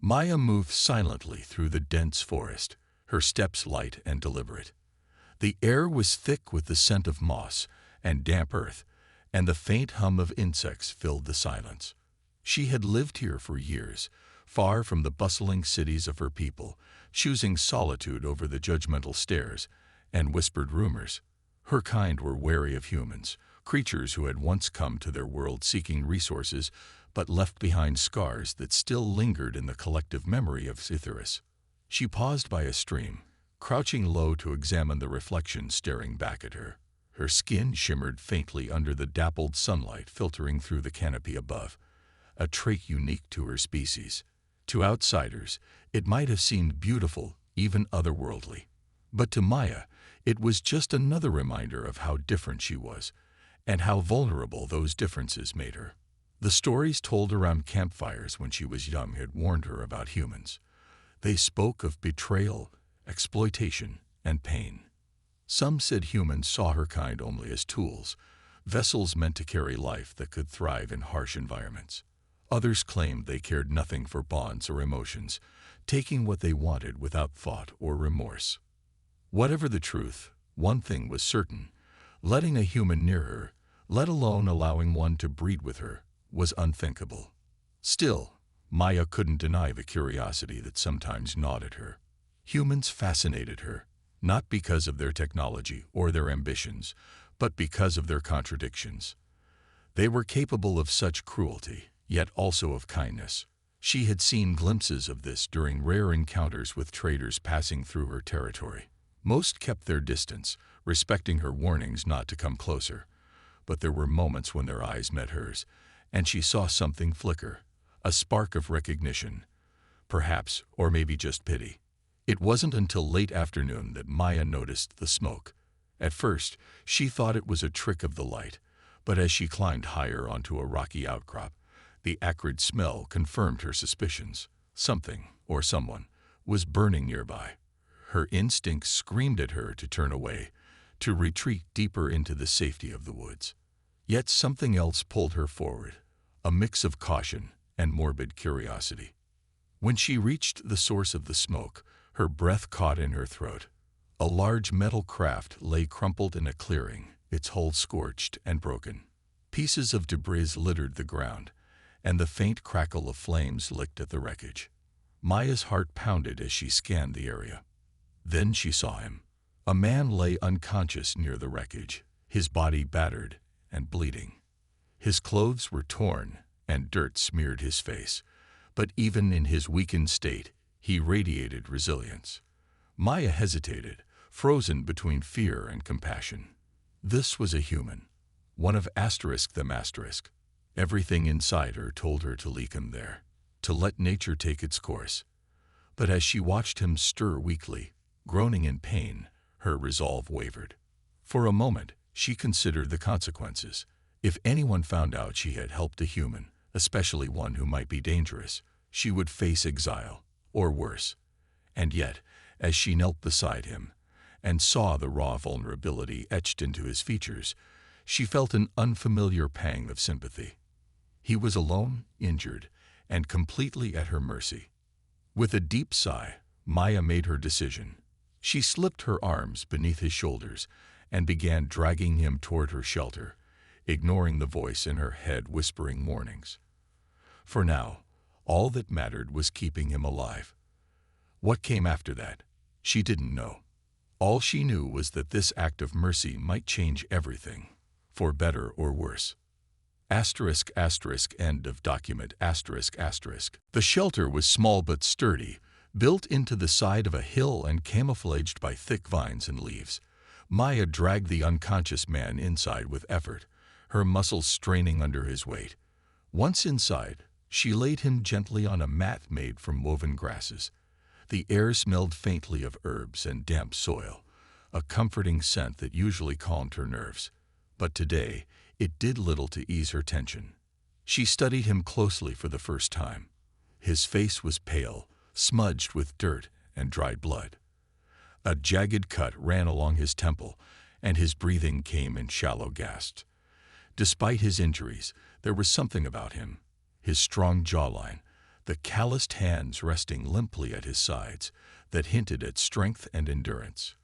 Maya moved silently through the dense forest, her steps light and deliberate. The air was thick with the scent of moss and damp earth, and the faint hum of insects filled the silence. She had lived here for years, far from the bustling cities of her people, choosing solitude over the judgmental stares and whispered rumors. Her kind were wary of humans, creatures who had once come to their world seeking resources, but left behind scars that still lingered in the collective memory of Scytherus. She paused by a stream, crouching low to examine the reflection staring back at her. Her skin shimmered faintly under the dappled sunlight filtering through the canopy above, a trait unique to her species. To outsiders, it might have seemed beautiful, even otherworldly. But to Maya, it was just another reminder of how different she was, and how vulnerable those differences made her. The stories told around campfires when she was young had warned her about humans. They spoke of betrayal, exploitation, and pain. Some said humans saw her kind only as tools, vessels meant to carry life that could thrive in harsh environments. Others claimed they cared nothing for bonds or emotions, taking what they wanted without thought or remorse. Whatever the truth, one thing was certain: letting a human near her, let alone allowing one to breed with her, was unthinkable. Still, Maya couldn't deny the curiosity that sometimes gnawed at her. Humans fascinated her, not because of their technology or their ambitions, but because of their contradictions. They were capable of such cruelty, yet also of kindness. She had seen glimpses of this during rare encounters with traders passing through her territory. Most kept their distance, respecting her warnings not to come closer. But there were moments when their eyes met hers, and she saw something flicker, a spark of recognition, perhaps, or maybe just pity. It wasn't until late afternoon that Maya noticed the smoke. At first, she thought it was a trick of the light, but as she climbed higher onto a rocky outcrop, the acrid smell confirmed her suspicions. Something, or someone, was burning nearby. Her instincts screamed at her to turn away, to retreat deeper into the safety of the woods. Yet something else pulled her forward, a mix of caution and morbid curiosity. When she reached the source of the smoke, her breath caught in her throat. A large metal craft lay crumpled in a clearing, its hull scorched and broken. Pieces of debris littered the ground, and the faint crackle of flames licked at the wreckage. Maya's heart pounded as she scanned the area. Then she saw him. A man lay unconscious near the wreckage, his body battered and bleeding. His clothes were torn, and dirt smeared his face, but even in his weakened state, he radiated resilience. Maya hesitated, frozen between fear and compassion. This was a human, one of them. Everything inside her told her to leave him there, to let nature take its course. But as she watched him stir weakly, groaning in pain, her resolve wavered. For a moment, she considered the consequences. If anyone found out she had helped a human, especially one who might be dangerous, she would face exile, or worse. And yet, as she knelt beside him and saw the raw vulnerability etched into his features, she felt an unfamiliar pang of sympathy. He was alone, injured, and completely at her mercy. With a deep sigh, Maya made her decision. She slipped her arms beneath his shoulders and began dragging him toward her shelter, ignoring the voice in her head whispering warnings. For now, all that mattered was keeping him alive. What came after that? She didn't know. All she knew was that this act of mercy might change everything, for better or worse. End of document. The shelter was small but sturdy, built into the side of a hill and camouflaged by thick vines and leaves. Maya dragged the unconscious man inside with effort, her muscles straining under his weight. Once inside, she laid him gently on a mat made from woven grasses. The air smelled faintly of herbs and damp soil, a comforting scent that usually calmed her nerves. But today, it did little to ease her tension. She studied him closely for the first time. His face was pale, smudged with dirt and dried blood. A jagged cut ran along his temple, and his breathing came in shallow gasps. Despite his injuries, there was something about him. His strong jawline, the calloused hands resting limply at his sides that hinted at strength and endurance.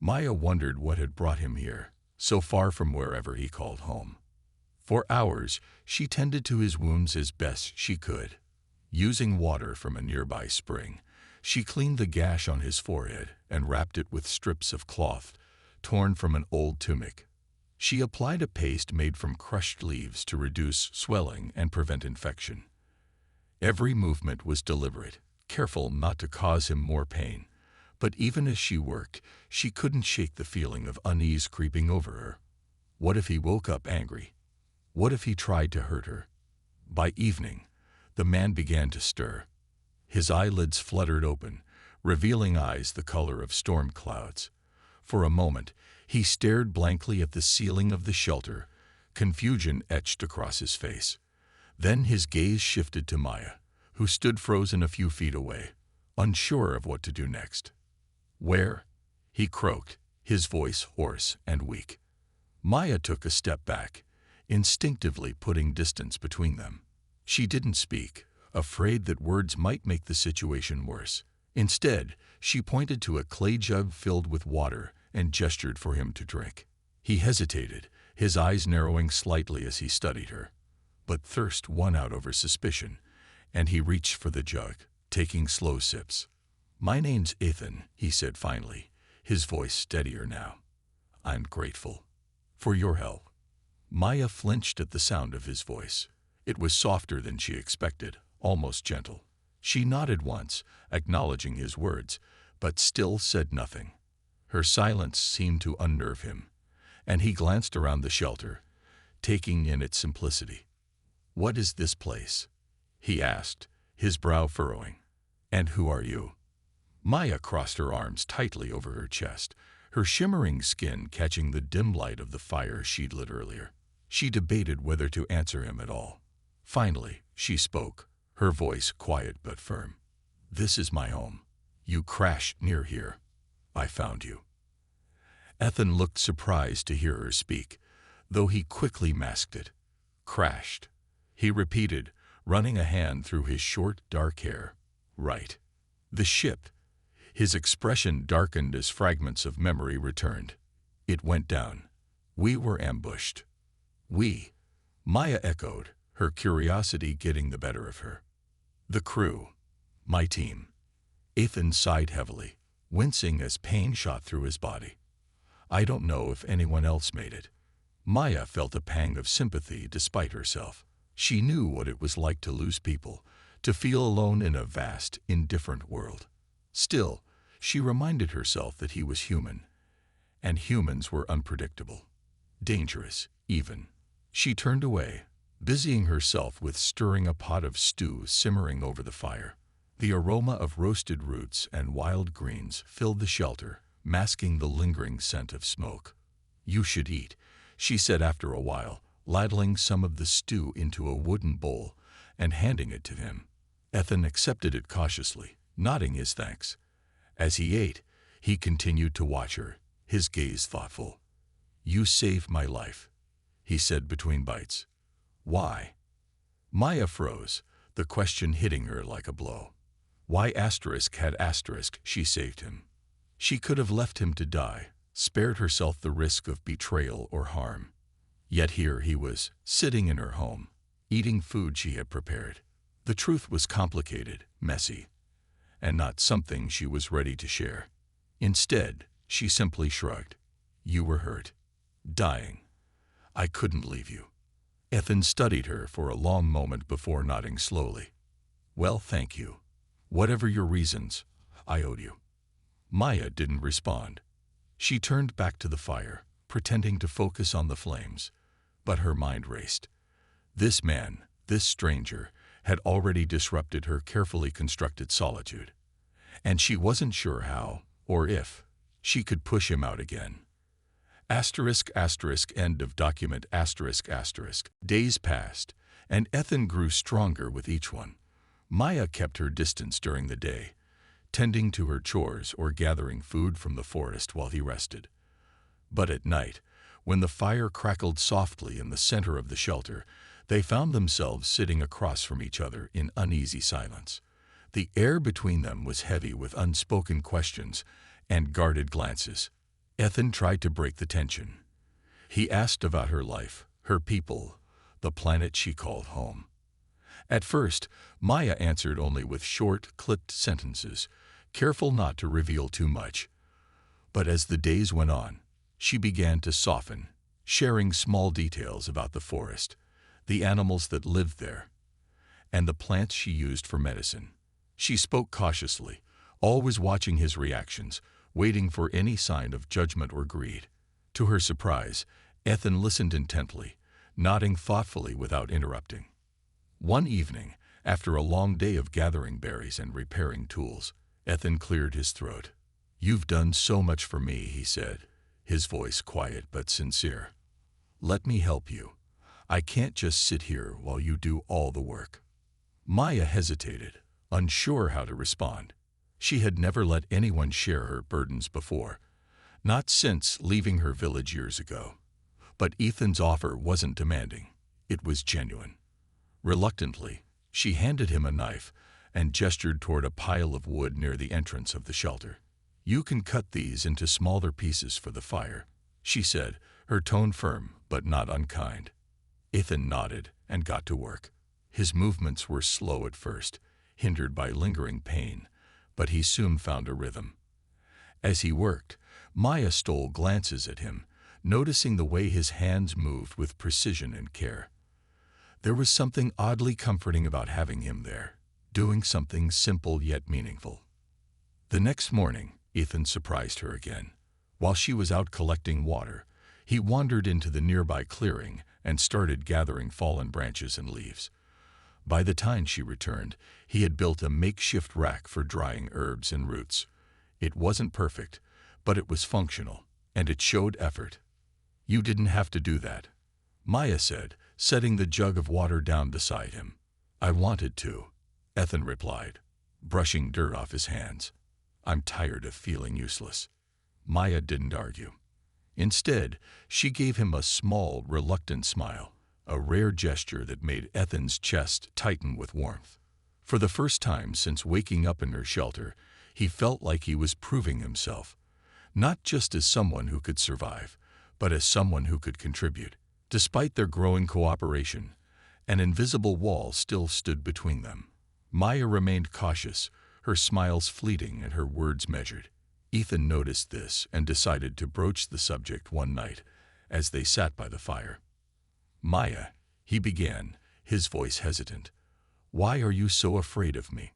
Maya wondered what had brought him here, so far from wherever he called home. For hours, she tended to his wounds as best she could. Using water from a nearby spring, she cleaned the gash on his forehead and wrapped it with strips of cloth torn from an old tunic. She applied a paste made from crushed leaves to reduce swelling and prevent infection. Every movement was deliberate, careful not to cause him more pain. But even as she worked, she couldn't shake the feeling of unease creeping over her. What if he woke up angry? What if he tried to hurt her? By evening, the man began to stir. His eyelids fluttered open, revealing eyes the color of storm clouds. For a moment, he stared blankly at the ceiling of the shelter, confusion etched across his face. Then his gaze shifted to Maya, who stood frozen a few feet away, unsure of what to do next. "Where?" he croaked, his voice hoarse and weak. Maya took a step back, instinctively putting distance between them. She didn't speak, afraid that words might make the situation worse. Instead, she pointed to a clay jug filled with water and gestured for him to drink. He hesitated, his eyes narrowing slightly as he studied her. But thirst won out over suspicion, and he reached for the jug, taking slow sips. "My name's Ethan," he said finally, his voice steadier now. "I'm grateful for your help." Maya flinched at the sound of his voice. It was softer than she expected, almost gentle. She nodded once, acknowledging his words, but still said nothing. Her silence seemed to unnerve him, and he glanced around the shelter, taking in its simplicity. "What is this place?" he asked, his brow furrowing. "And who are you?" Maya crossed her arms tightly over her chest, her shimmering skin catching the dim light of the fire she'd lit earlier. She debated whether to answer him at all. Finally, she spoke, her voice quiet but firm. "This is my home. You crashed near here. I found you." Ethan looked surprised to hear her speak, though he quickly masked it. "Crashed," he repeated, running a hand through his short, dark hair. "Right. The ship." His expression darkened as fragments of memory returned. "It went down. We were ambushed." "We?" Maya echoed, her curiosity getting the better of her. "The crew. My team." Ethan sighed heavily, wincing as pain shot through his body. "I don't know if anyone else made it." Maya felt a pang of sympathy despite herself. She knew what it was like to lose people, to feel alone in a vast, indifferent world. Still, she reminded herself that he was human, and humans were unpredictable, dangerous, even. She turned away, busying herself with stirring a pot of stew simmering over the fire. The aroma of roasted roots and wild greens filled the shelter, masking the lingering scent of smoke. "You should eat," she said after a while, ladling some of the stew into a wooden bowl and handing it to him. Ethan accepted it cautiously, nodding his thanks. As he ate, he continued to watch her, his gaze thoughtful. "You saved my life," he said between bites. "Why?" Maya froze, the question hitting her like a blow. Why had she saved him? She could have left him to die, spared herself the risk of betrayal or harm. Yet here he was, sitting in her home, eating food she had prepared. The truth was complicated, messy, and not something she was ready to share. Instead, she simply shrugged. "You were hurt. Dying. I couldn't leave you." Ethan studied her for a long moment before nodding slowly. "Well, thank you. Whatever your reasons, I owed you." Maya didn't respond. She turned back to the fire, pretending to focus on the flames, but her mind raced. This man, this stranger, had already disrupted her carefully constructed solitude, and she wasn't sure how, or if, she could push him out again. End of document. Days passed, and Ethan grew stronger with each one. Maya kept her distance during the day, tending to her chores or gathering food from the forest while he rested. But at night, when the fire crackled softly in the center of the shelter, They found themselves sitting across from each other in uneasy silence. The air between them was heavy with unspoken questions and guarded glances. Ethan tried to break the tension. He asked about her life, her people, the planet she called home. At first, Maya answered only with short, clipped sentences, careful not to reveal too much. But as the days went on, she began to soften, sharing small details about the forest, the animals that lived there, and the plants she used for medicine. She spoke cautiously, always watching his reactions, waiting for any sign of judgment or greed. To her surprise, Ethan listened intently, nodding thoughtfully without interrupting. One evening, after a long day of gathering berries and repairing tools, Ethan cleared his throat. "You've done so much for me," he said, his voice quiet but sincere. "Let me help you. I can't just sit here while you do all the work." Maya hesitated, unsure how to respond. She had never let anyone share her burdens before, not since leaving her village years ago. But Ethan's offer wasn't demanding. It was genuine. Reluctantly, she handed him a knife and gestured toward a pile of wood near the entrance of the shelter. "You can cut these into smaller pieces for the fire," she said, her tone firm but not unkind. Ethan nodded and got to work. His movements were slow at first, hindered by lingering pain, but he soon found a rhythm. As he worked, Maya stole glances at him, noticing the way his hands moved with precision and care. There was something oddly comforting about having him there, doing something simple yet meaningful. The next morning, Ethan surprised her again. While she was out collecting water, he wandered into the nearby clearing and started gathering fallen branches and leaves. By the time she returned, he had built a makeshift rack for drying herbs and roots. It wasn't perfect, but it was functional, and it showed effort. "You didn't have to do that," Maya said, setting the jug of water down beside him. "I wanted to," Ethan replied, brushing dirt off his hands. "I'm tired of feeling useless." Maya didn't argue. Instead, she gave him a small, reluctant smile, a rare gesture that made Ethan's chest tighten with warmth. For the first time since waking up in her shelter, he felt like he was proving himself, not just as someone who could survive, but as someone who could contribute. Despite their growing cooperation, an invisible wall still stood between them. Maya remained cautious, her smiles fleeting and her words measured. Ethan noticed this and decided to broach the subject one night as they sat by the fire. "Maya," he began, his voice hesitant, "why are you so afraid of me?"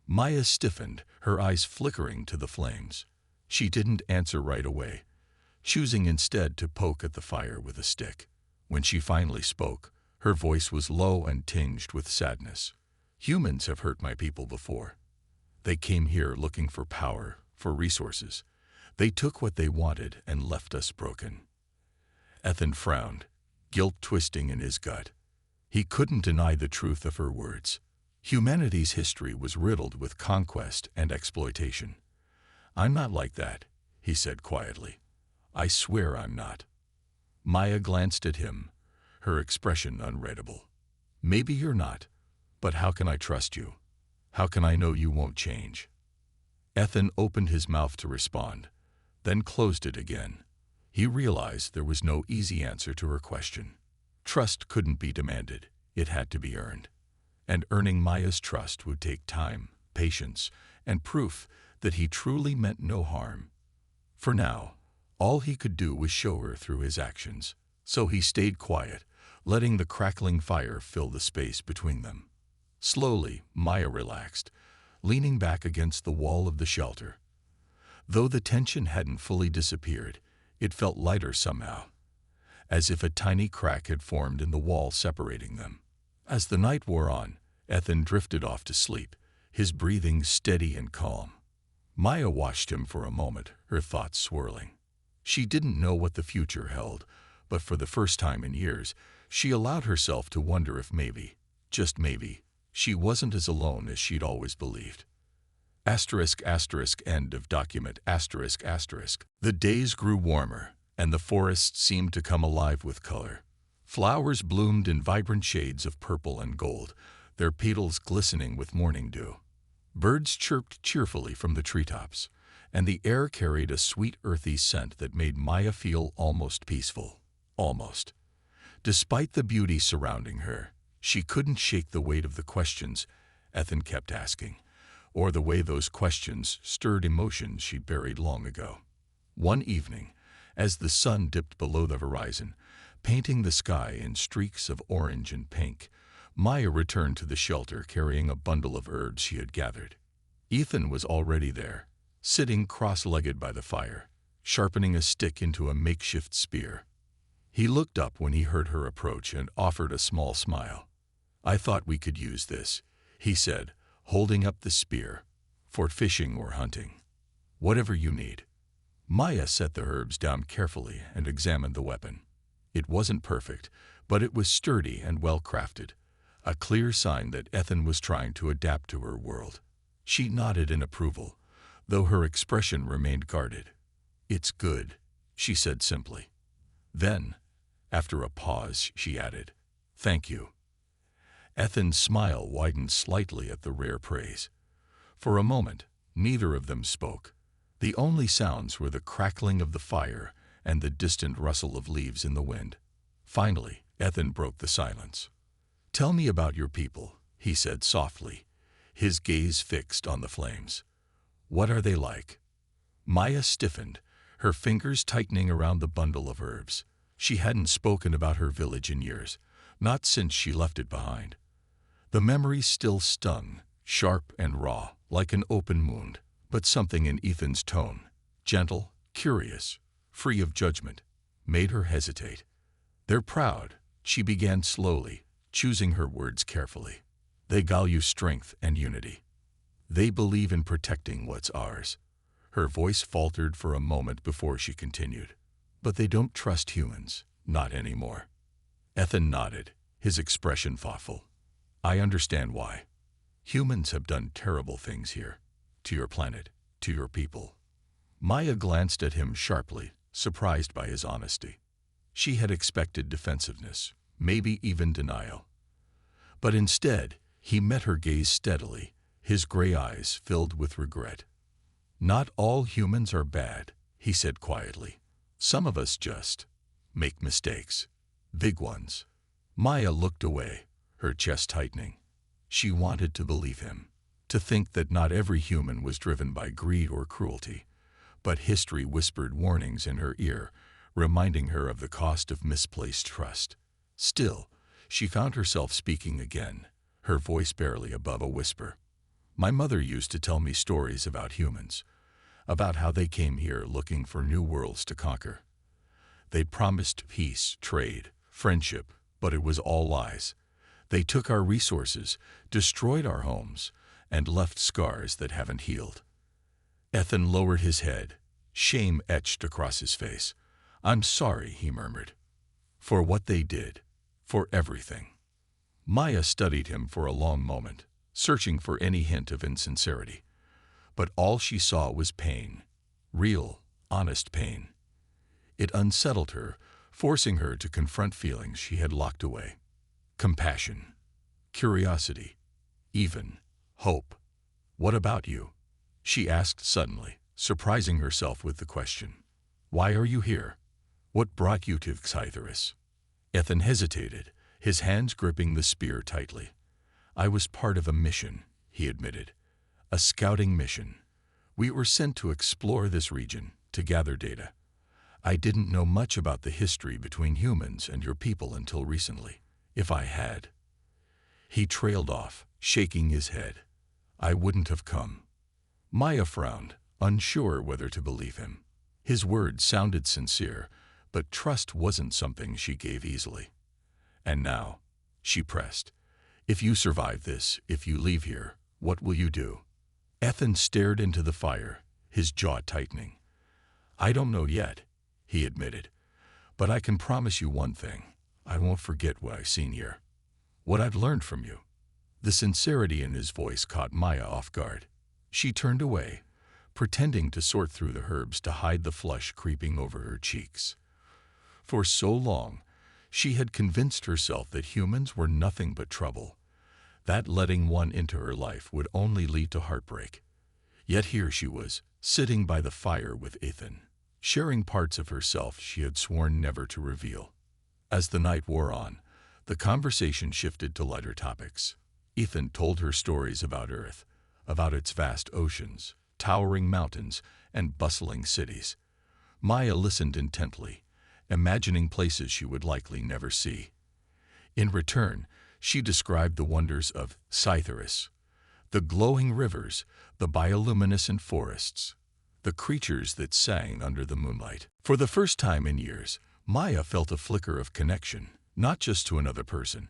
Maya stiffened, her eyes flickering to the flames. She didn't answer right away, choosing instead to poke at the fire with a stick. When she finally spoke, her voice was low and tinged with sadness. "Humans have hurt my people before. They came here looking for power, for resources. They took what they wanted and left us broken." Ethan frowned, guilt twisting in his gut. He couldn't deny the truth of her words. Humanity's history was riddled with conquest and exploitation. "I'm not like that," he said quietly. "I swear I'm not." Maya glanced at him, her expression unreadable. "Maybe you're not, but how can I trust you? How can I know you won't change?" Ethan opened his mouth to respond, then closed it again. He realized there was no easy answer to her question. Trust couldn't be demanded, it had to be earned. And earning Maya's trust would take time, patience, and proof that he truly meant no harm. For now, all he could do was show her through his actions. So he stayed quiet, letting the crackling fire fill the space between them. Slowly, Maya relaxed, leaning back against the wall of the shelter. Though the tension hadn't fully disappeared, it felt lighter somehow, as if a tiny crack had formed in the wall separating them. As the night wore on, Ethan drifted off to sleep, his breathing steady and calm. Maya watched him for a moment, her thoughts swirling. She didn't know what the future held, but for the first time in years, she allowed herself to wonder if maybe, just maybe, she wasn't as alone as she'd always believed. *** End of document. ***. The days grew warmer, and the forest seemed to come alive with color. Flowers bloomed in vibrant shades of purple and gold, their petals glistening with morning dew. Birds chirped cheerfully from the treetops, and the air carried a sweet earthy scent that made Maya feel almost peaceful. Almost. Despite the beauty surrounding her, she couldn't shake the weight of the questions Ethan kept asking, or the way those questions stirred emotions she'd buried long ago. One evening, as the sun dipped below the horizon, painting the sky in streaks of orange and pink, Maya returned to the shelter carrying a bundle of herbs she had gathered. Ethan was already there, sitting cross-legged by the fire, sharpening a stick into a makeshift spear. He looked up when he heard her approach and offered a small smile. "I thought we could use this," he said, holding up the spear, "for fishing or hunting. Whatever you need." Maya set the herbs down carefully and examined the weapon. It wasn't perfect, but it was sturdy and well-crafted, a clear sign that Ethan was trying to adapt to her world. She nodded in approval, though her expression remained guarded. "It's good," she said simply. Then, after a pause, she added, "Thank you." Ethan's smile widened slightly at the rare praise. For a moment, neither of them spoke. The only sounds were the crackling of the fire and the distant rustle of leaves in the wind. Finally, Ethan broke the silence. "Tell me about your people," he said softly, his gaze fixed on the flames. "What are they like?" Maya stiffened, her fingers tightening around the bundle of herbs. She hadn't spoken about her village in years, not since she left it behind. The memory still stung, sharp and raw, like an open wound, but something in Ethan's tone, gentle, curious, free of judgment, made her hesitate. "They're proud," she began slowly, choosing her words carefully. "They value strength and unity. They believe in protecting what's ours." Her voice faltered for a moment before she continued. "But they don't trust humans, not anymore." Ethan nodded, his expression thoughtful. "I understand why. Humans have done terrible things here, to your planet, to your people." Maya glanced at him sharply, surprised by his honesty. She had expected defensiveness, maybe even denial. But instead, he met her gaze steadily, his gray eyes filled with regret. "Not all humans are bad," he said quietly. "Some of us just make mistakes, big ones." Maya looked away, her chest tightening. She wanted to believe him, to think that not every human was driven by greed or cruelty, but history whispered warnings in her ear, reminding her of the cost of misplaced trust. Still, she found herself speaking again, her voice barely above a whisper. "My mother used to tell me stories about humans, about how they came here looking for new worlds to conquer. They promised peace, trade, friendship, but it was all lies. They took our resources, destroyed our homes, and left scars that haven't healed." Ethan lowered his head, shame etched across his face. "I'm sorry," he murmured. "For what they did, for everything." Maya studied him for a long moment, searching for any hint of insincerity. But all she saw was pain, real, honest pain. It unsettled her, forcing her to confront feelings she had locked away. Compassion, curiosity, even hope. "What about you?" she asked suddenly, surprising herself with the question. "Why are you here? What brought you to Xytheris?" Ethan hesitated, his hands gripping the spear tightly. "I was part of a mission," he admitted. "A scouting mission. We were sent to explore this region, to gather data. I didn't know much about the history between humans and your people until recently. If I had—" He trailed off, shaking his head. "I wouldn't have come." Maya frowned, unsure whether to believe him. His words sounded sincere, but trust wasn't something she gave easily. "And now," she pressed, "if you survive this, if you leave here, what will you do?" Ethan stared into the fire, his jaw tightening. "I don't know yet," he admitted, "but I can promise you one thing. I won't forget what I've seen here, what I've learned from you." The sincerity in his voice caught Maya off guard. She turned away, pretending to sort through the herbs to hide the flush creeping over her cheeks. For so long, She had convinced herself that humans were nothing but trouble, that letting one into her life would only lead to heartbreak. Yet here she was, sitting by the fire with Ethan, sharing parts of herself she had sworn never to reveal. As the night wore on, the conversation shifted to lighter topics. Ethan told her stories about Earth, about its vast oceans, towering mountains, and bustling cities. Maya listened intently, imagining places she would likely never see. In return, she described the wonders of Sci-Stories, the glowing rivers, the bioluminescent forests, the creatures that sang under the moonlight. For the first time in years, Maya felt a flicker of connection, not just to another person,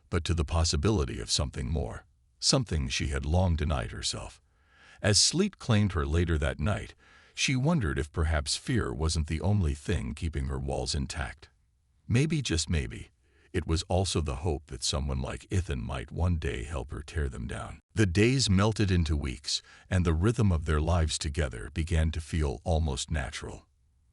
but to the possibility of something more, something she had long denied herself. As sleep claimed her later that night, she wondered if perhaps fear wasn't the only thing keeping her walls intact. Maybe, just maybe, it was also the hope that someone like Ethan might one day help her tear them down. The days melted into weeks, and the rhythm of their lives together began to feel almost natural.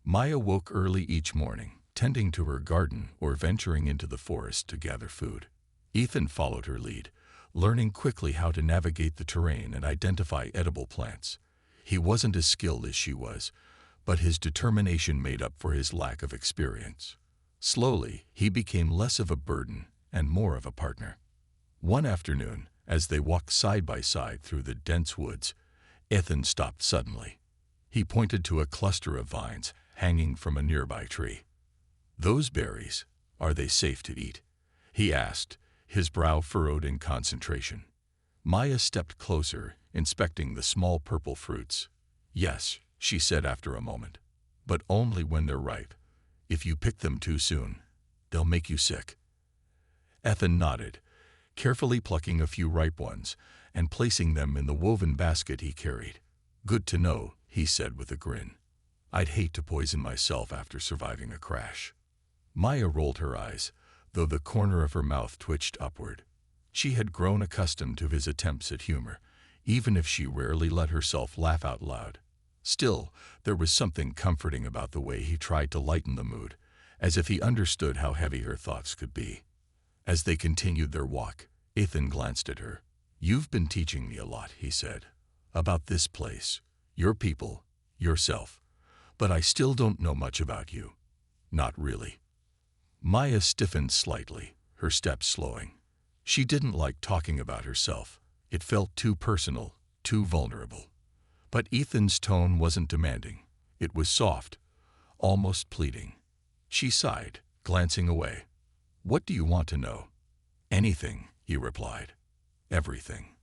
Maya woke early each morning, tending to her garden or venturing into the forest to gather food. Ethan followed her lead, learning quickly how to navigate the terrain and identify edible plants. He wasn't as skilled as she was, but his determination made up for his lack of experience. Slowly, he became less of a burden and more of a partner. One afternoon, as they walked side by side through the dense woods, Ethan stopped suddenly. He pointed to a cluster of vines hanging from a nearby tree. "Those berries, are they safe to eat?" he asked, his brow furrowed in concentration. Maya stepped closer, inspecting the small purple fruits. "Yes," she said after a moment, "but only when they're ripe. If you pick them too soon, they'll make you sick." Ethan nodded, carefully plucking a few ripe ones and placing them in the woven basket he carried. "Good to know," he said with a grin. "I'd hate to poison myself after surviving a crash." Maya rolled her eyes, though the corner of her mouth twitched upward. She had grown accustomed to his attempts at humor, even if she rarely let herself laugh out loud. Still, there was something comforting about the way he tried to lighten the mood, as if he understood how heavy her thoughts could be. As they continued their walk, Ethan glanced at her. "You've been teaching me a lot," he said, "about this place, your people, yourself. But I still don't know much about you. Not really." Maya stiffened slightly, her steps slowing. She didn't like talking about herself. It felt too personal, too vulnerable. But Ethan's tone wasn't demanding. It was soft, almost pleading. She sighed, glancing away. "What do you want to know?" "Anything," he replied. "Everything.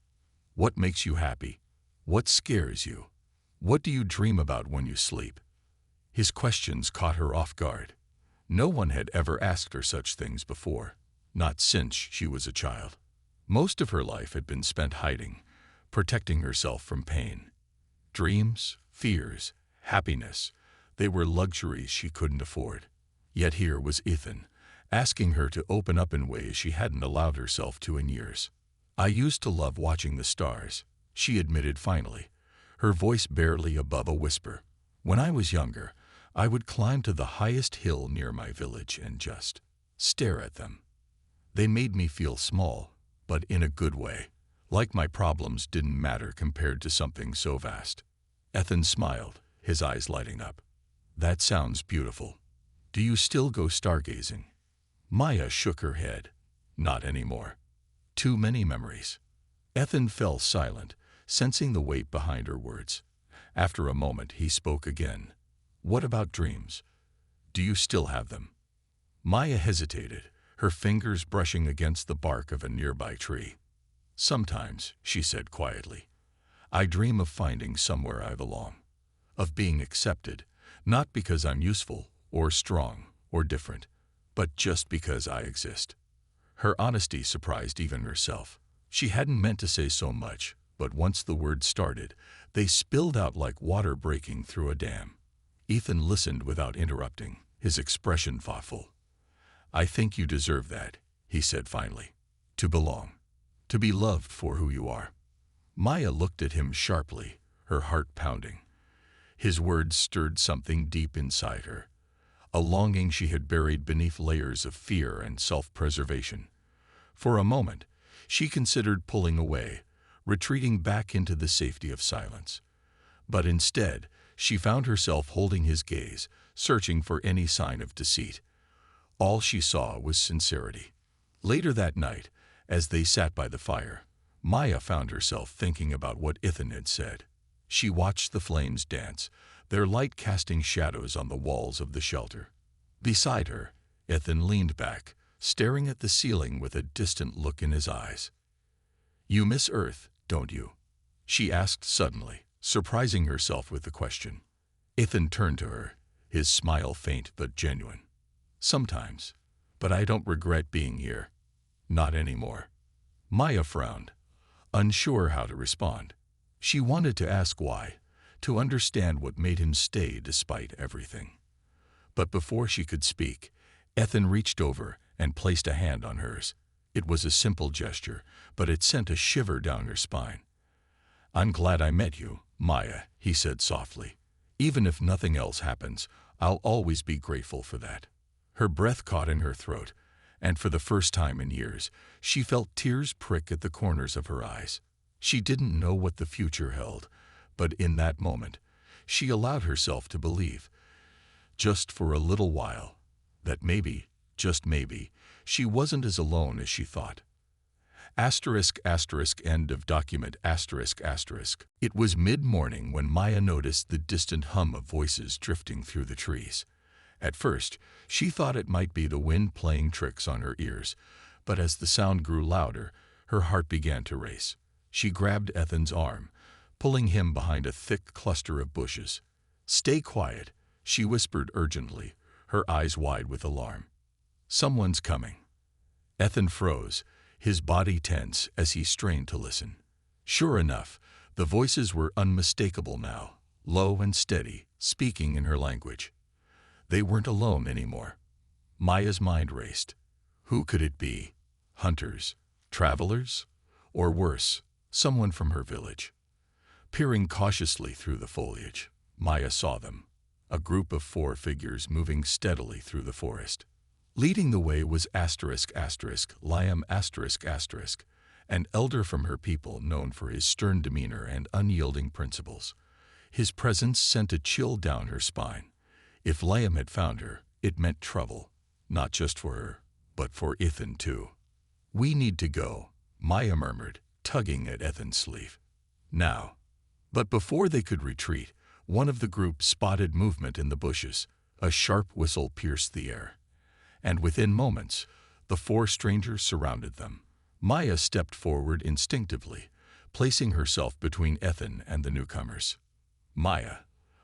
What makes you happy? What scares you? What do you dream about when you sleep?" His questions caught her off guard. No one had ever asked her such things before, not since she was a child. Most of her life had been spent hiding, protecting herself from pain. Dreams, fears, happiness, they were luxuries she couldn't afford. Yet here was Ethan, asking her to open up in ways she hadn't allowed herself to in years. "I used to love watching the stars," she admitted finally, her voice barely above a whisper. "When I was younger, I would climb to the highest hill near my village and just stare at them. They made me feel small, but in a good way, like my problems didn't matter compared to something so vast." Ethan smiled, his eyes lighting up. "That sounds beautiful. Do you still go stargazing?" Maya shook her head. "Not anymore. Too many memories." Ethan fell silent, sensing the weight behind her words. After a moment, he spoke again. "What about dreams? Do you still have them?" Maya hesitated, her fingers brushing against the bark of a nearby tree. "Sometimes," she said quietly, "I dream of finding somewhere I belong, of being accepted, not because I'm useful or strong or different, but just because I exist." Her honesty surprised even herself. She hadn't meant to say so much, but once the words started, they spilled out like water breaking through a dam. Ethan listened without interrupting, his expression thoughtful. "I think you deserve that," he said finally. "To belong. To be loved for who you are." Maya looked at him sharply, her heart pounding. His words stirred something deep inside her. a longing she had buried beneath layers of fear and self-preservation. For a moment, she considered pulling away, retreating back into the safety of silence. But instead, she found herself holding his gaze, searching for any sign of deceit. All she saw was sincerity. Later that night, as they sat by the fire, Maya found herself thinking about what Ethan had said. She watched the flames dance, their light casting shadows on the walls of the shelter. Beside her, Ethan leaned back, staring at the ceiling with a distant look in his eyes. "You miss Earth, don't you?" she asked suddenly, surprising herself with the question. Ethan turned to her, his smile faint but genuine. "Sometimes, but I don't regret being here. Not anymore." Maya frowned, unsure how to respond. She wanted to ask why, to understand what made him stay despite everything. But before she could speak, Ethan reached over and placed a hand on hers. It was a simple gesture, but it sent a shiver down her spine. "I'm glad I met you, Maya," he said softly. "Even if nothing else happens, I'll always be grateful for that." Her breath caught in her throat, and for the first time in years, she felt tears prick at the corners of her eyes. She didn't know what the future held, but in that moment, she allowed herself to believe, just for a little while, that maybe, just maybe, she wasn't as alone as she thought. End of document. It was mid-morning when Maya noticed the distant hum of voices drifting through the trees. At first, she thought it might be the wind playing tricks on her ears, but as the sound grew louder, her heart began to race. She grabbed Ethan's arm, pulling him behind a thick cluster of bushes. "Stay quiet," she whispered urgently, her eyes wide with alarm. "Someone's coming." Ethan froze, his body tense as he strained to listen. Sure enough, the voices were unmistakable now, low and steady, speaking in her language. They weren't alone anymore. Maya's mind raced. Who could it be? Hunters? Travelers? Or worse, someone from her village? Peering cautiously through the foliage, Maya saw them, a group of 4 figures moving steadily through the forest. Leading the way was Liam an elder from her people known for his stern demeanor and unyielding principles. His presence sent a chill down her spine. If Liam had found her, it meant trouble, not just for her, but for Ethan too. "We need to go," Maya murmured, tugging at Ethan's sleeve. "Now." But before they could retreat, one of the group spotted movement in the bushes. A sharp whistle pierced the air. And within moments, the 4 strangers surrounded them. Maya stepped forward instinctively, placing herself between Ethan and the newcomers. "Maya,"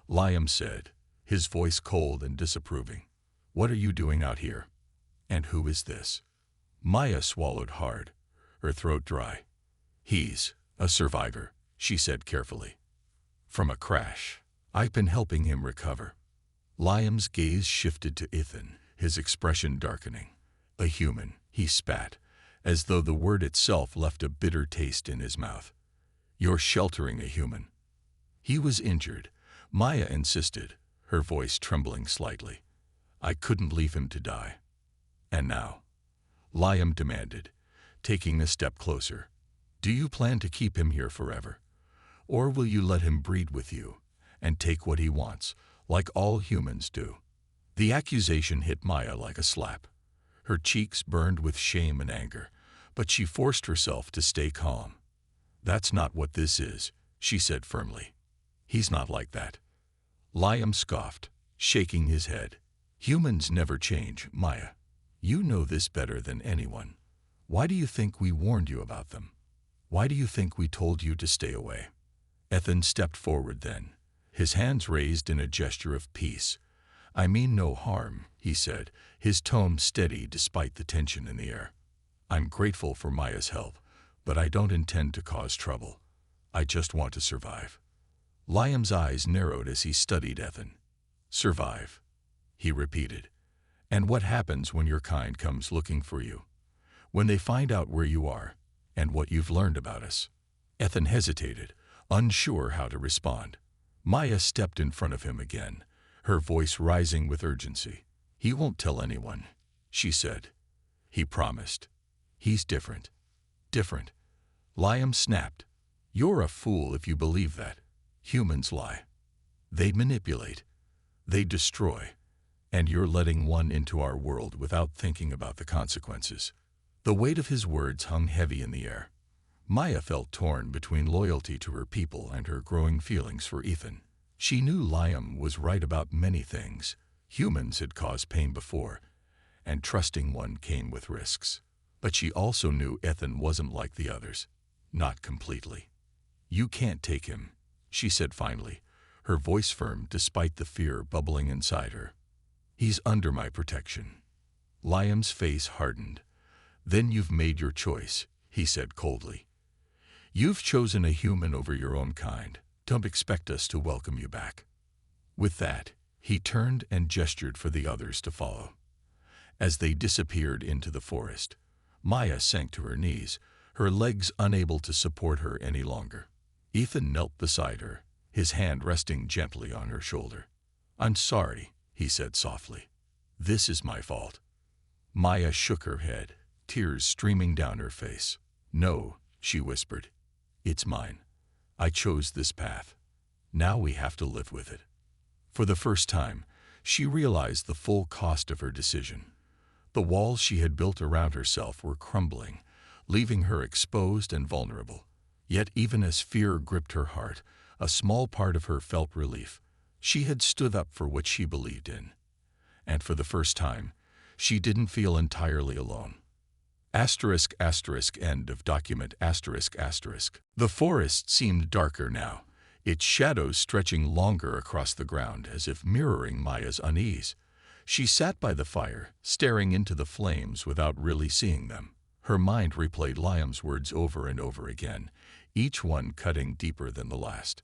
Liam said, his voice cold and disapproving. "What are you doing out here? And who is this?" Maya swallowed hard, her throat dry. "He's a survivor," she said carefully. "From a crash. I've been helping him recover." Liam's gaze shifted to Ethan, his expression darkening. "A human," he spat, as though the word itself left a bitter taste in his mouth. "You're sheltering a human." "He was injured," Maya insisted, her voice trembling slightly. "I couldn't leave him to die." "And now?" Liam demanded, taking a step closer. "Do you plan to keep him here forever? Or will you let him breed with you and take what he wants, like all humans do?" The accusation hit Maya like a slap. Her cheeks burned with shame and anger, but she forced herself to stay calm. "That's not what this is," she said firmly. "He's not like that." Liam scoffed, shaking his head. "Humans never change, Maya. You know this better than anyone. Why do you think we warned you about them? Why do you think we told you to stay away?" Ethan stepped forward then, his hands raised in a gesture of peace. "I mean no harm," he said, his tone steady despite the tension in the air. "I'm grateful for Maya's help, but I don't intend to cause trouble. I just want to survive." Liam's eyes narrowed as he studied Ethan. "Survive," he repeated. "And what happens when your kind comes looking for you? When they find out where you are and what you've learned about us?" Ethan hesitated, unsure how to respond. Maya stepped in front of him again, her voice rising with urgency. "He won't tell anyone," she said. "He promised. He's different." "Different?" Liam snapped. "You're a fool if you believe that. Humans lie. They manipulate. They destroy. And you're letting one into our world without thinking about the consequences." The weight of his words hung heavy in the air. Maya felt torn between loyalty to her people and her growing feelings for Ethan. She knew Liam was right about many things. Humans had caused pain before, and trusting one came with risks. But she also knew Ethan wasn't like the others. Not completely. "You can't take him," she said finally, her voice firm despite the fear bubbling inside her. "He's under my protection." Liam's face hardened. "Then you've made your choice," he said coldly. "You've chosen a human over your own kind. Don't expect us to welcome you back." With that, he turned and gestured for the others to follow. As they disappeared into the forest, Maya sank to her knees, her legs unable to support her any longer. Ethan knelt beside her, his hand resting gently on her shoulder. "I'm sorry," he said softly. "This is my fault." Maya shook her head, tears streaming down her face. "No," she whispered. "It's mine. I chose this path. Now we have to live with it." For the first time, she realized the full cost of her decision. The walls she had built around herself were crumbling, leaving her exposed and vulnerable. Yet even as fear gripped her heart, a small part of her felt relief. She had stood up for what she believed in. And for the first time, she didn't feel entirely alone. End of document. The forest seemed darker now, its shadows stretching longer across the ground as if mirroring Maya's unease. She sat by the fire, staring into the flames without really seeing them. Her mind replayed Liam's words over and over again, each one cutting deeper than the last.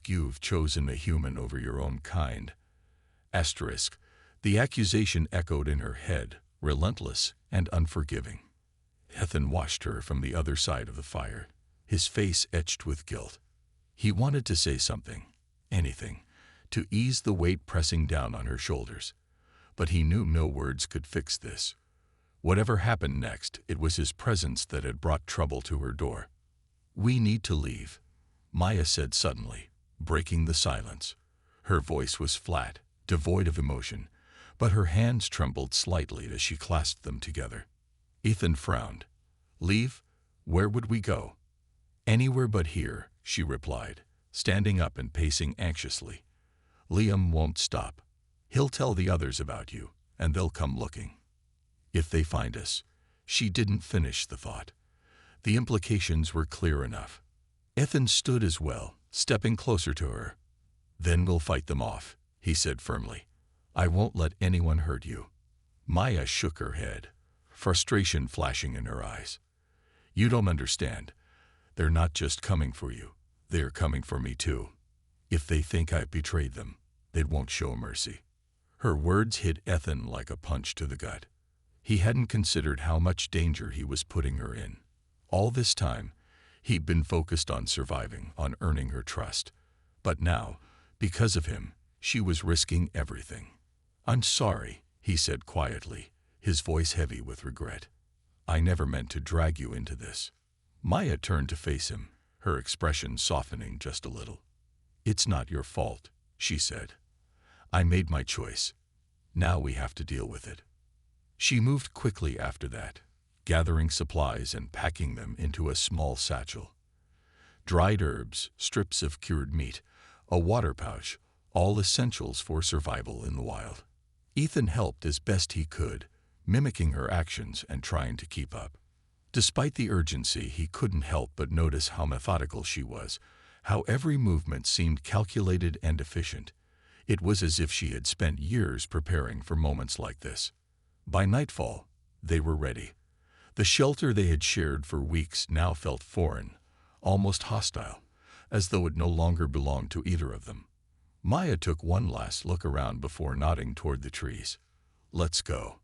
You've chosen a human over your own kind. The accusation echoed in her head, relentless and unforgiving. Ethan watched her from the other side of the fire, his face etched with guilt. He wanted to say something, anything, to ease the weight pressing down on her shoulders. But he knew no words could fix this. Whatever happened next, it was his presence that had brought trouble to her door. "We need to leave," Maya said suddenly, breaking the silence. Her voice was flat, devoid of emotion, but her hands trembled slightly as she clasped them together. Ethan frowned. "Leave? Where would we go?" "Anywhere but here," she replied, standing up and pacing anxiously. "Liam won't stop. He'll tell the others about you, and they'll come looking. If they find us..." She didn't finish the thought. The implications were clear enough. Ethan stood as well, stepping closer to her. "Then we'll fight them off," he said firmly. "I won't let anyone hurt you." Maya shook her head, frustration flashing in her eyes. "You don't understand. They're not just coming for you. They're coming for me too. If they think I've betrayed them, they won't show mercy." Her words hit Ethan like a punch to the gut. He hadn't considered how much danger he was putting her in. All this time, he'd been focused on surviving, on earning her trust. But now, because of him, she was risking everything. "I'm sorry," he said quietly, his voice heavy with regret. "I never meant to drag you into this." Maya turned to face him, her expression softening just a little. "It's not your fault," she said. "I made my choice. Now we have to deal with it." She moved quickly after that, gathering supplies and packing them into a small satchel. Dried herbs, strips of cured meat, a water pouch, all essentials for survival in the wild. Ethan helped as best he could, mimicking her actions and trying to keep up. Despite the urgency, he couldn't help but notice how methodical she was, how every movement seemed calculated and efficient. It was as if she had spent years preparing for moments like this. By nightfall, they were ready. The shelter they had shared for weeks now felt foreign, almost hostile, as though it no longer belonged to either of them. Maya took one last look around before nodding toward the trees. "Let's go."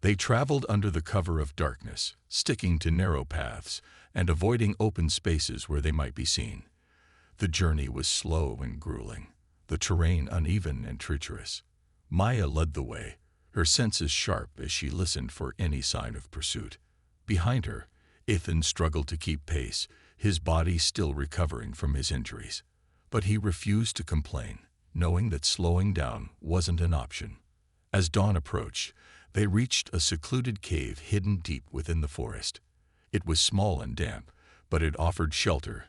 They traveled under the cover of darkness, sticking to narrow paths and avoiding open spaces where they might be seen. The journey was slow and grueling, the terrain uneven and treacherous. Maya led the way, her senses sharp as she listened for any sign of pursuit. Behind her, Ethan struggled to keep pace, his body still recovering from his injuries. But he refused to complain, knowing that slowing down wasn't an option. As dawn approached, they reached a secluded cave hidden deep within the forest. It was small and damp, but it offered shelter,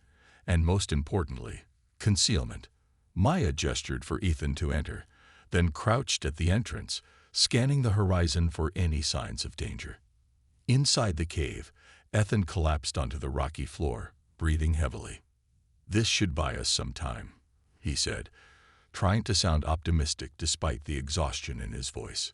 and most importantly, concealment. Maya gestured for Ethan to enter, then crouched at the entrance, scanning the horizon for any signs of danger. Inside the cave, Ethan collapsed onto the rocky floor, breathing heavily. "This should buy us some time," he said, trying to sound optimistic despite the exhaustion in his voice.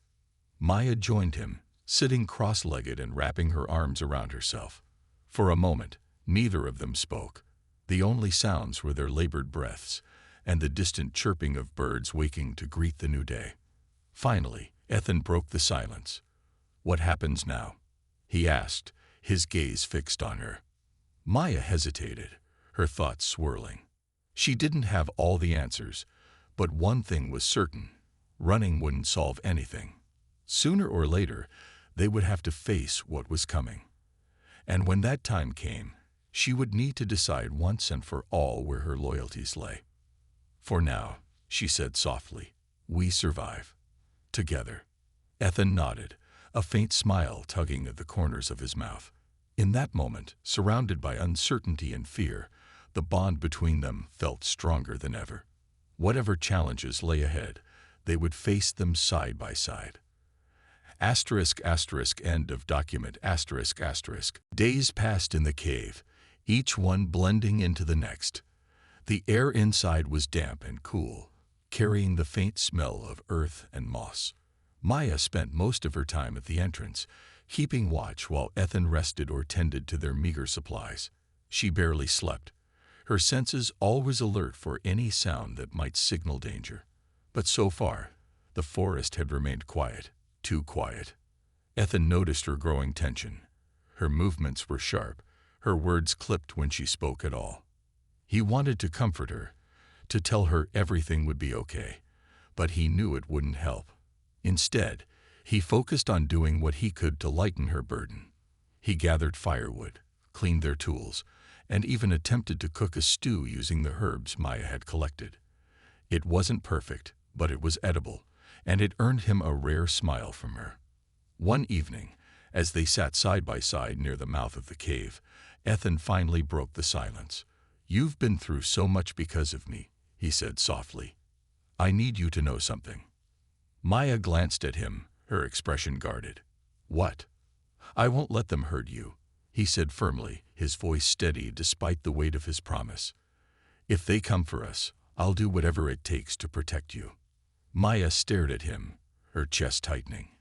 Maya joined him, sitting cross-legged and wrapping her arms around herself. For a moment, neither of them spoke. The only sounds were their labored breaths and the distant chirping of birds waking to greet the new day. Finally, Ethan broke the silence. "What happens now?" he asked, his gaze fixed on her. Maya hesitated, her thoughts swirling. She didn't have all the answers, but one thing was certain: running wouldn't solve anything. Sooner or later, they would have to face what was coming. And when that time came, she would need to decide once and for all where her loyalties lay. "For now," she said softly, "we survive. Together." Ethan nodded, a faint smile tugging at the corners of his mouth. In that moment, surrounded by uncertainty and fear, the bond between them felt stronger than ever. Whatever challenges lay ahead, they would face them side by side. End of document. Days passed in the cave, each one blending into the next. The air inside was damp and cool, carrying the faint smell of earth and moss. Maya spent most of her time at the entrance, keeping watch while Ethan rested or tended to their meager supplies. She barely slept, her senses always alert for any sound that might signal danger. But so far, the forest had remained quiet, too quiet. Ethan noticed her growing tension. Her movements were sharp, her words clipped when she spoke at all. He wanted to comfort her, to tell her everything would be okay, but he knew it wouldn't help. Instead, he focused on doing what he could to lighten her burden. He gathered firewood, cleaned their tools, and even attempted to cook a stew using the herbs Maya had collected. It wasn't perfect, but it was edible, and it earned him a rare smile from her. One evening, as they sat side by side near the mouth of the cave, Ethan finally broke the silence. "You've been through so much because of me," he said softly. "I need you to know something." Maya glanced at him, her expression guarded. "What?" "I won't let them hurt you," he said firmly, his voice steady despite the weight of his promise. "If they come for us, I'll do whatever it takes to protect you." Maya stared at him, her chest tightening.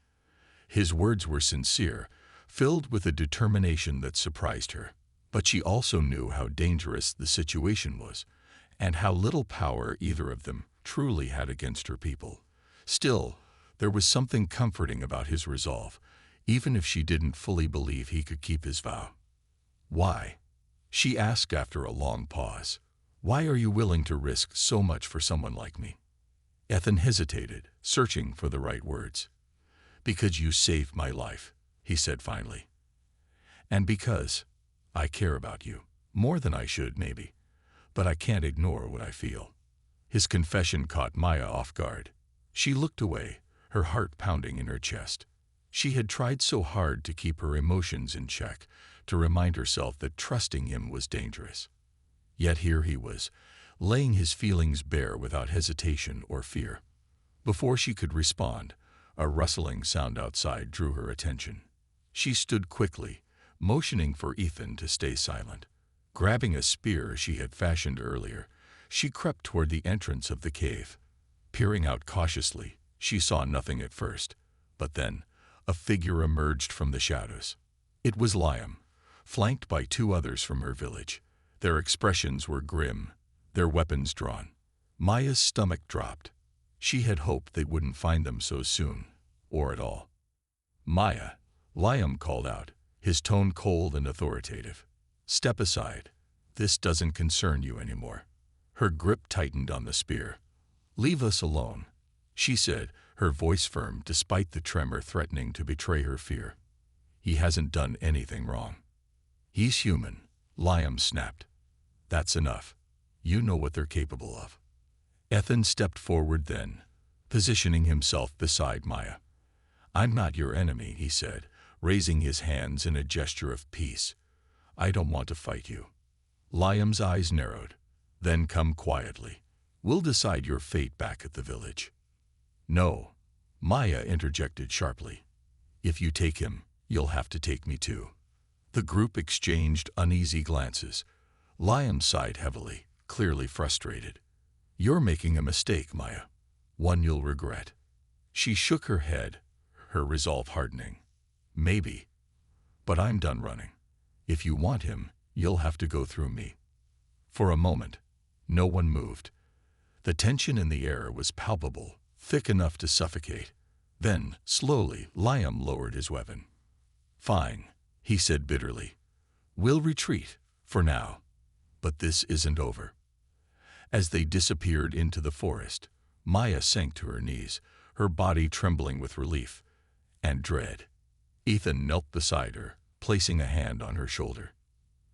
His words were sincere, filled with a determination that surprised her. But she also knew how dangerous the situation was, and how little power either of them truly had against her people. Still, there was something comforting about his resolve, even if she didn't fully believe he could keep his vow. "Why?" she asked after a long pause. "Why are you willing to risk so much for someone like me?" Ethan hesitated, searching for the right words. "Because you saved my life," he said finally. "And because I care about you. More than I should, maybe. But I can't ignore what I feel." His confession caught Maya off guard. She looked away, her heart pounding in her chest. She had tried so hard to keep her emotions in check, to remind herself that trusting him was dangerous. Yet here he was, laying his feelings bare without hesitation or fear. Before she could respond, a rustling sound outside drew her attention. She stood quickly, motioning for Ethan to stay silent. Grabbing a spear she had fashioned earlier, she crept toward the entrance of the cave. Peering out cautiously, she saw nothing at first, but then a figure emerged from the shadows. It was Liam, flanked by two others from her village. Their expressions were grim, their weapons drawn. Maya's stomach dropped. She had hoped they wouldn't find them so soon, or at all. "Maya," Liam called out, his tone cold and authoritative. "Step aside. This doesn't concern you anymore." Her grip tightened on the spear. "Leave us alone," she said, her voice firm despite the tremor threatening to betray her fear. "He hasn't done anything wrong." "He's human," Liam snapped. "That's enough. You know what they're capable of." Ethan stepped forward then, positioning himself beside Maya. "I'm not your enemy," he said, raising his hands in a gesture of peace. "I don't want to fight you." Liam's eyes narrowed. "Then come quietly. We'll decide your fate back at the village." "No," Maya interjected sharply. "If you take him, you'll have to take me too." The group exchanged uneasy glances. Liam sighed heavily, clearly frustrated. "You're making a mistake, Maya. One you'll regret." She shook her head, her resolve hardening. "Maybe. But I'm done running. If you want him, you'll have to go through me." For a moment, no one moved. The tension in the air was palpable, thick enough to suffocate. Then, slowly, Liam lowered his weapon. "Fine," he said bitterly. "We'll retreat, for now. But this isn't over." As they disappeared into the forest, Maya sank to her knees, her body trembling with relief and dread. Ethan knelt beside her, placing a hand on her shoulder.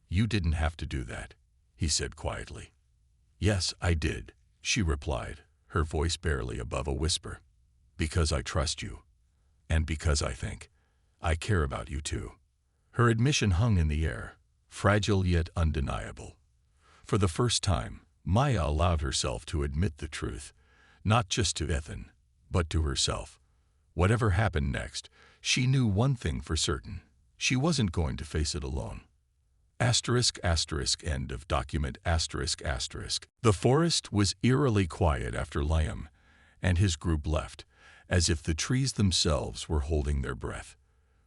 "You didn't have to do that," he said quietly. "Yes, I did," she replied, her voice barely above a whisper. "Because I trust you. And because I care about you too." Her admission hung in the air, fragile yet undeniable. For the first time, Maya allowed herself to admit the truth, not just to Ethan, but to herself. Whatever happened next, she knew one thing for certain. She wasn't going to face it alone. End of document. The forest was eerily quiet after Liam and his group left, as if the trees themselves were holding their breath.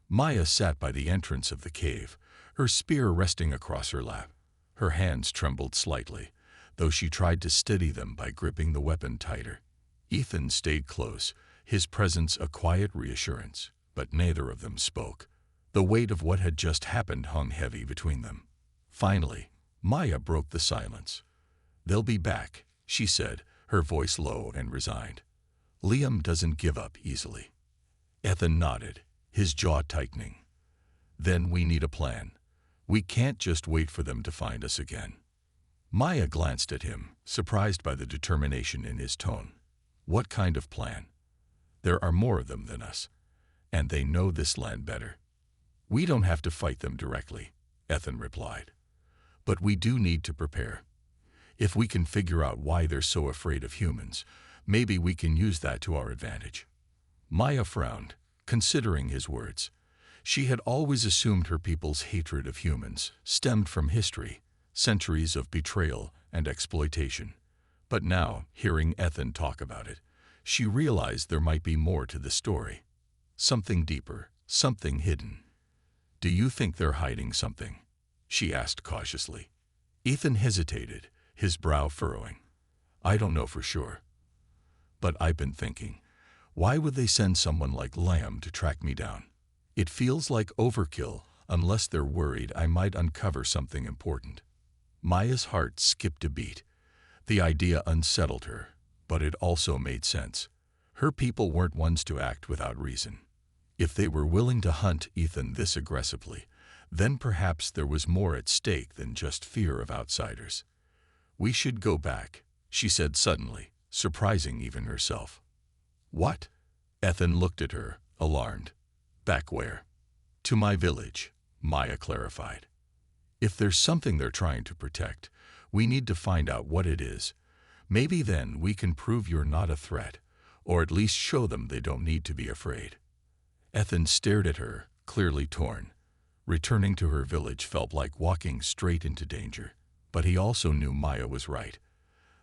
Maya sat by the entrance of the cave, her spear resting across her lap. Her hands trembled slightly, though she tried to steady them by gripping the weapon tighter. Ethan stayed close, his presence a quiet reassurance, but neither of them spoke. The weight of what had just happened hung heavy between them. Finally, Maya broke the silence. "They'll be back," she said, her voice low and resigned. "Liam doesn't give up easily." Ethan nodded, his jaw tightening. "Then we need a plan. We can't just wait for them to find us again." Maya glanced at him, surprised by the determination in his tone. "What kind of plan?" "There are more of them than us, and they know this land better." "We don't have to fight them directly," Ethan replied. "But we do need to prepare. If we can figure out why they're so afraid of humans, maybe we can use that to our advantage." Maya frowned, considering his words. She had always assumed her people's hatred of humans stemmed from history, centuries of betrayal and exploitation. But now, hearing Ethan talk about it, she realized there might be more to the story. Something deeper, something hidden. "Do you think they're hiding something?" she asked cautiously. Ethan hesitated, his brow furrowing. "I don't know for sure. But I've been thinking, why would they send someone like Liam to track me down? It feels like overkill unless they're worried I might uncover something important." Maya's heart skipped a beat. The idea unsettled her, but it also made sense. Her people weren't ones to act without reason. If they were willing to hunt Ethan this aggressively, then perhaps there was more at stake than just fear of outsiders. "We should go back," she said suddenly, surprising even herself. "What?" Ethan looked at her, alarmed. "Back where?" "To my village," Maya clarified. "If there's something they're trying to protect, we need to find out what it is. Maybe then we can prove you're not a threat, or at least show them they don't need to be afraid." Ethan stared at her, clearly torn. Returning to her village felt like walking straight into danger, but he also knew Maya was right.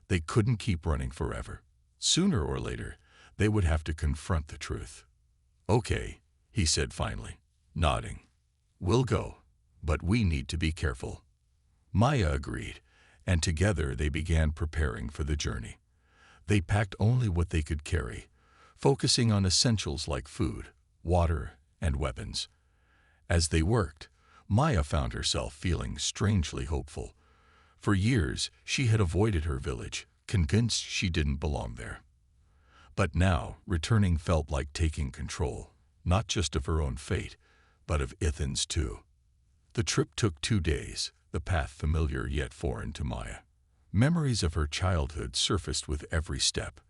They couldn't keep running forever. Sooner or later, they would have to confront the truth. "Okay," he said finally, nodding. "We'll go, but we need to be careful." Maya agreed, and together they began preparing for the journey. They packed only what they could carry, focusing on essentials like food, water, and weapons. As they worked, Maya found herself feeling strangely hopeful. For years, she had avoided her village, convinced she didn't belong there. But now, returning felt like taking control, not just of her own fate, but of Ethan's too. The trip took 2 days, the path familiar yet foreign to Maya. Memories of her childhood surfaced with every step.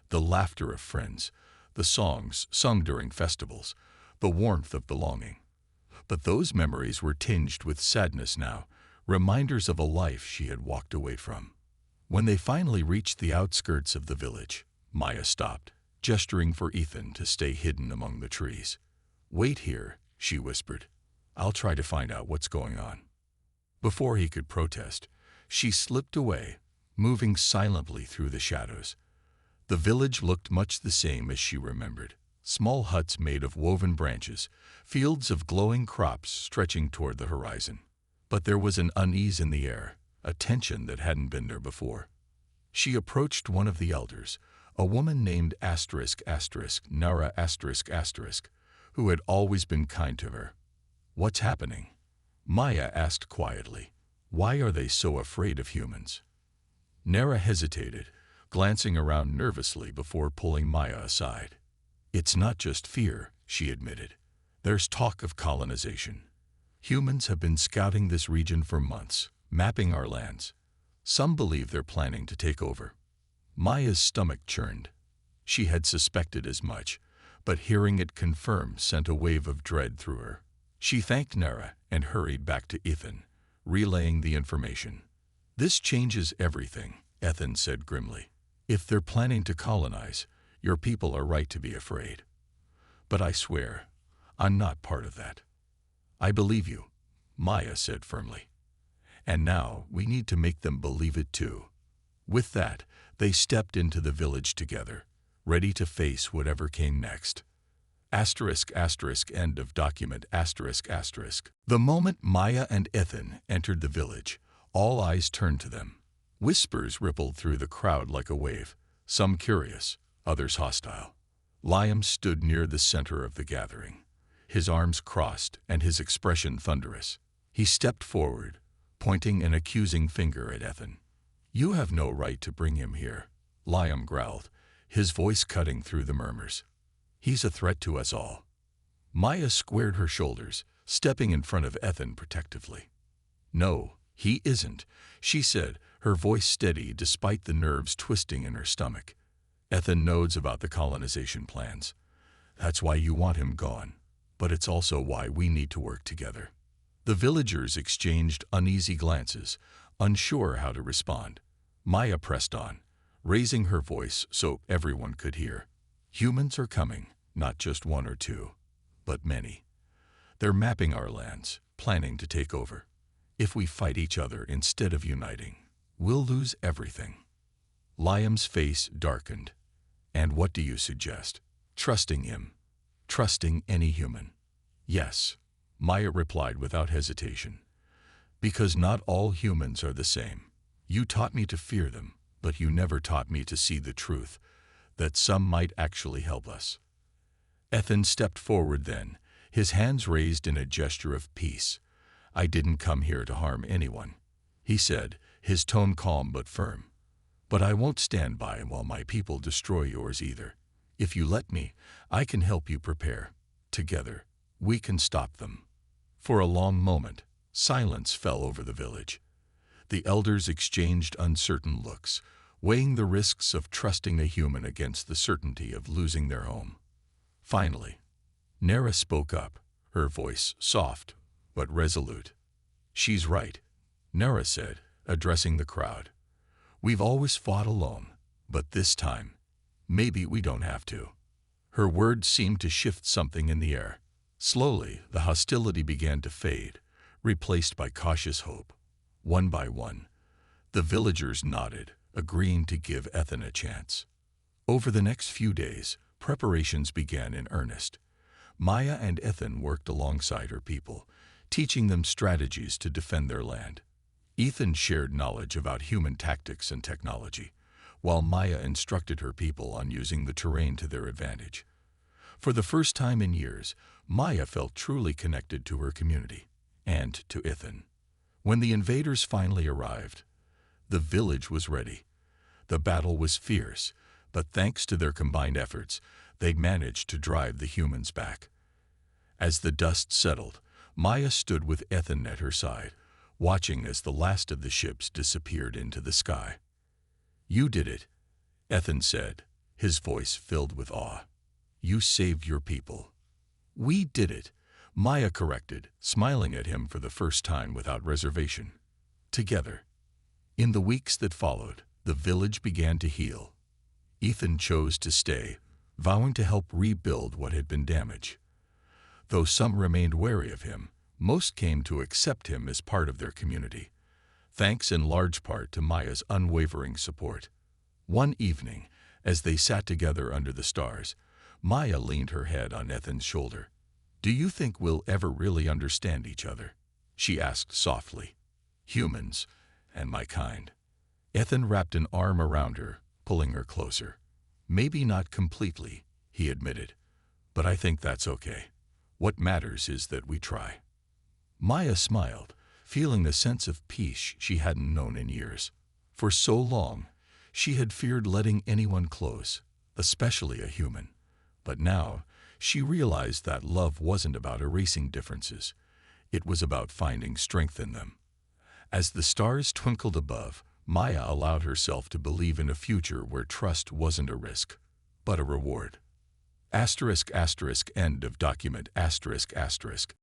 The laughter of friends, the songs sung during festivals, the warmth of belonging. But those memories were tinged with sadness now, reminders of a life she had walked away from. When they finally reached the outskirts of the village, Maya stopped, gesturing for Ethan to stay hidden among the trees. "Wait here," she whispered. "I'll try to find out what's going on." Before he could protest, she slipped away, moving silently through the shadows. The village looked much the same as she remembered. Small huts made of woven branches, fields of glowing crops stretching toward the horizon. But there was an unease in the air, a tension that hadn't been there before. She approached one of the elders, a woman named Nara who had always been kind to her. "What's happening?" Maya asked quietly. "Why are they so afraid of humans?" Nara hesitated, glancing around nervously before pulling Maya aside. "It's not just fear," she admitted. "There's talk of colonization. Humans have been scouting this region for months, mapping our lands. Some believe they're planning to take over." Maya's stomach churned. She had suspected as much, but hearing it confirmed sent a wave of dread through her. She thanked Nara and hurried back to Ethan, relaying the information. "This changes everything," Ethan said grimly. "If they're planning to colonize, your people are right to be afraid. But I swear, I'm not part of that." "I believe you," Maya said firmly. "And now we need to make them believe it too." With that, they stepped into the village together, ready to face whatever came next. End of document. The moment Maya and Ethan entered the village, all eyes turned to them. Whispers rippled through the crowd like a wave, some curious, others hostile. Liam stood near the center of the gathering, his arms crossed and his expression thunderous. He stepped forward, pointing an accusing finger at Ethan. "You have no right to bring him here," Liam growled, his voice cutting through the murmurs. "He's a threat to us all." Maya squared her shoulders, stepping in front of Ethan protectively. "No, he isn't," she said, her voice steady despite the nerves twisting in her stomach. "Ethan knows about the colonization plans. That's why you want him gone, but it's also why we need to work together." The villagers exchanged uneasy glances, unsure how to respond. Maya pressed on, raising her voice so everyone could hear. "Humans are coming, not just one or two, but many. They're mapping our lands, planning to take over. If we fight each other instead of uniting, we'll lose everything." Liam's face darkened. "And what do you suggest?" "Trusting him. Trusting any human." "Yes," Maya replied without hesitation. "Because not all humans are the same. You taught me to fear them, but you never taught me to see the truth, that some might actually help us." Ethan stepped forward then, his hands raised in a gesture of peace. "I didn't come here to harm anyone," he said, his tone calm but firm. "But I won't stand by while my people destroy yours either. If you let me, I can help you prepare. Together, we can stop them." For a long moment, silence fell over the village. The elders exchanged uncertain looks, weighing the risks of trusting a human against the certainty of losing their home. Finally, Nara spoke up, her voice soft but resolute. "She's right," Nara said, addressing the crowd. "We've always fought alone, but this time, maybe we don't have to." Her words seemed to shift something in the air. Slowly, the hostility began to fade, replaced by cautious hope. One by one, the villagers nodded, agreeing to give Ethan a chance. Over the next few days, preparations began in earnest. Maya and Ethan worked alongside her people, teaching them strategies to defend their land. Ethan shared knowledge about human tactics and technology, while Maya instructed her people on using the terrain to their advantage. For the first time in years, Maya felt truly connected to her community, and to Ethan. When the invaders finally arrived, the village was ready. The battle was fierce, but thanks to their combined efforts, they managed to drive the humans back. As the dust settled, Maya stood with Ethan at her side, watching as the last of the ships disappeared into the sky. "You did it," Ethan said, his voice filled with awe. "You saved your people." "We did it," Maya corrected, smiling at him for the first time without reservation. "Together." In the weeks that followed, the village began to heal. Ethan chose to stay, vowing to help rebuild what had been damaged. Though some remained wary of him, most came to accept him as part of their community, thanks in large part to Maya's unwavering support. One evening, as they sat together under the stars, Maya leaned her head on Ethan's shoulder. "Do you think we'll ever really understand each other?" she asked softly. "Humans, and my kind." Ethan wrapped an arm around her, pulling her closer. "Maybe not completely," he admitted, "but I think that's okay. What matters is that we try." Maya smiled, feeling a sense of peace she hadn't known in years. For so long, she had feared letting anyone close, especially a human. But now, she realized that love wasn't about erasing differences. It was about finding strength in them. As the stars twinkled above, Maya allowed herself to believe in a future where trust wasn't a risk, but a reward. ***End of document***.